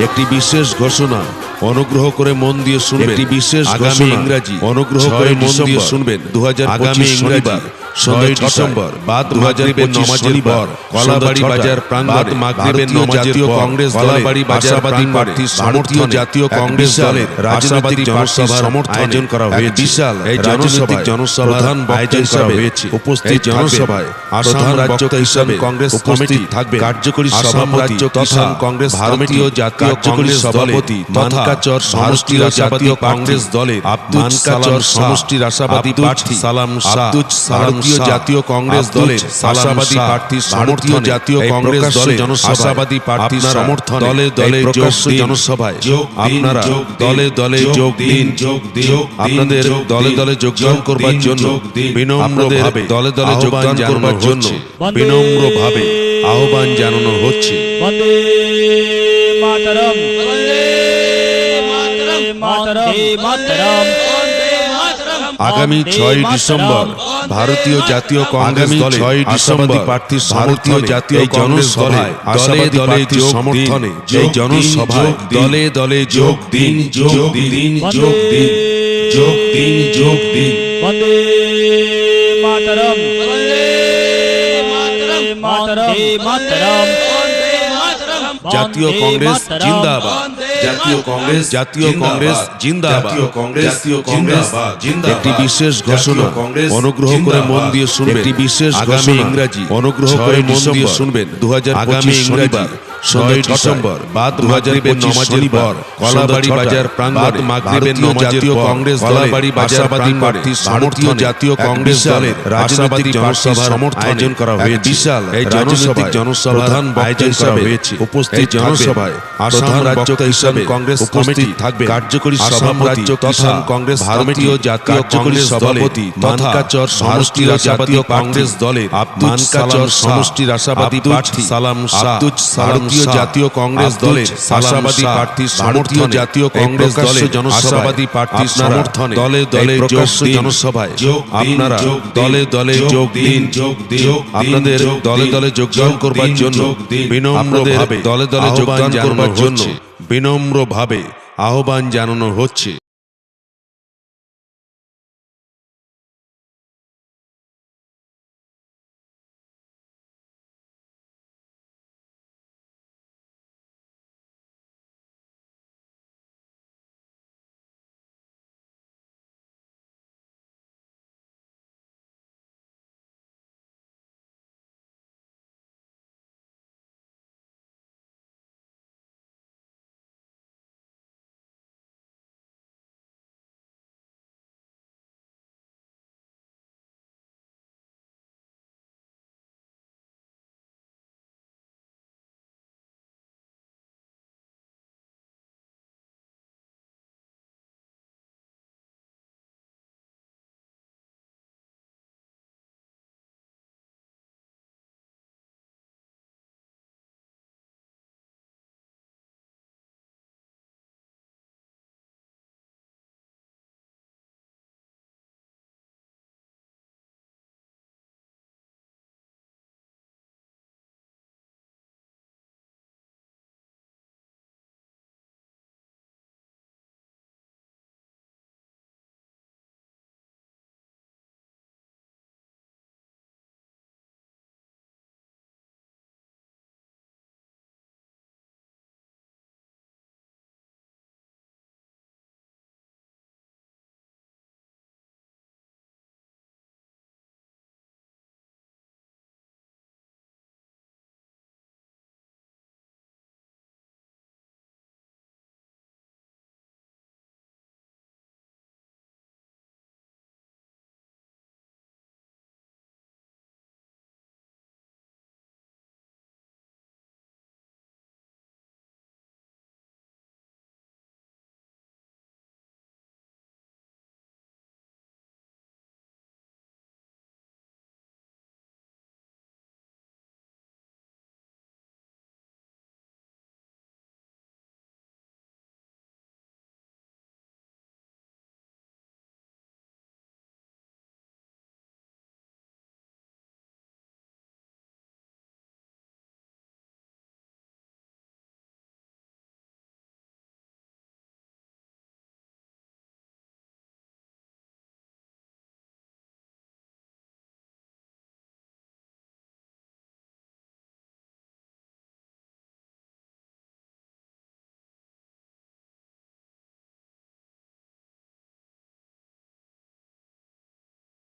একটি বিশেষ ঘোষণা, অনুগ্রহ করে মন দিয়ে শুনবেন। একটি বিশেষ ঘোষণা, ইংরাজি, অনুগ্রহ করে মন দিয়ে শুনবেন। 2025 শনিবার 6 ডিসেম্বর বাদ মাগরিবের নামাজের পর কলাবাড়ি বাজার প্রাঙ্গণে মাগরিবের নামাজের পর কংগ্রেস কলাবাড়ি বাজার প্রাঙ্গণে ভারতীয় জাতীয় কংগ্রেস দলের রাজনৈতিক জনসভার আয়োজন করা হয়েছে। বিশাল এই রাজনৈতিক জনসভার প্রধান আয়োজন করা হয়েছে। উপস্থিত জনসভায় আসাম রাজ্য হিসাবে কংগ্রেস কমিটি থাকবে কার্যকরী সভাপতি তথা কংগ্রেস ভারতীয় জাতীয় কংগ্রেস সভাপতি মানকাচর সমষ্টি জাতীয় কংগ্রেস দলের মানকাচর সমষ্টির আশাবাদী প্রার্থী সালাম শাহ, ভারতীয় জাতীয় কংগ্রেস দলের আশাবাদী প্রার্থী ভারতীয় জাতীয় কংগ্রেস দলের আশাবাদী প্রার্থী সমর্থন দলে দলে জনসভায় আপনারা দলে দলে যোগ দিন। আপনাদের দলে দলে যোগদান করবার জন্য বিনম্রভাবে দলে দলে যোগদান করবার জন্য বিনম্রভাবে আহ্বান জানানো হচ্ছে। বন্দে মাতরম, বন্দে মাতরম, বন্দে মাতরম। আগামী 6 ডিসেম্বর ভারতীয় জাতীয় কংগ্রেস দলের আশাবাদী প্রার্থী ভারতীয় জাতীয় কংগ্রেস দলের আশাবাদী প্রার্থী সমর্থনে এই জনসভায় দলে দলে যোগ দিন, যোগ দিন, যোগ দিন, যোগ দিন, যোগ দিন। বন্দে মাতরম, বন্দে মাতরম, বন্দে মাতরম। জাতীয় কংগ্রেস জিন্দাবাদ, জাতীয় কংগ্রেস, জাতীয় কংগ্রেস জিন্দাবাদ, জাতীয় কংগ্রেস, জাতীয় কংগ্রেস জিন্দাবাদ। একটি বিশেষ ঘোষণা, অনুগ্রহ করে মন দিয়ে শুনবেন। একটি বিশেষ ঘোষণা, ইংরাজি, অনুগ্রহ করে মন দিয়ে শুনবেন। 2025 শনিবার 6 ডিসেম্বর বাদ মাগরিবের নামাজের পর কলাবাড়ি বাজার প্রাঙ্গণে মাগরিবের নামাজের পর কংগ্রেস কলাবাড়ি বাজার প্রাঙ্গণে ভারতীয় জাতীয় কংগ্রেস দলের রাজনৈতিক জনসভার আয়োজন করা হয়েছে। বিশাল এই রাজনৈতিক জনসভার প্রধান আয়োজন করা হয়েছে। উপস্থিত জনসভায় আসাম রাজ্য হিসাবে কংগ্রেস কমিটি থাকবে কার্যকরী সভাপতি তথা কংগ্রেস ভারতীয় জাতীয় কংগ্রেস সভাপতি মানকাচর সমষ্টির জাতীয় কংগ্রেস দলের মানকাচর সমষ্টির আশাবাদী প্রার্থী সালাম শাহ, ভারতীয় জাতীয় কংগ্রেস দলের আশাবাদী প্রার্থী ভারতীয় জাতীয় কংগ্রেস দলের আশাবাদী প্রার্থী সমর্থনে দলে দলে জনসভায় আপনারা দলে দলে যোগ দিন। আপনাদের দলে দলে যোগদান করবার জন্য বিনম্রভাবে দলে দলে যোগদান করবার জন্য বিনম্রভাবে আহ্বান জানানো হচ্ছে।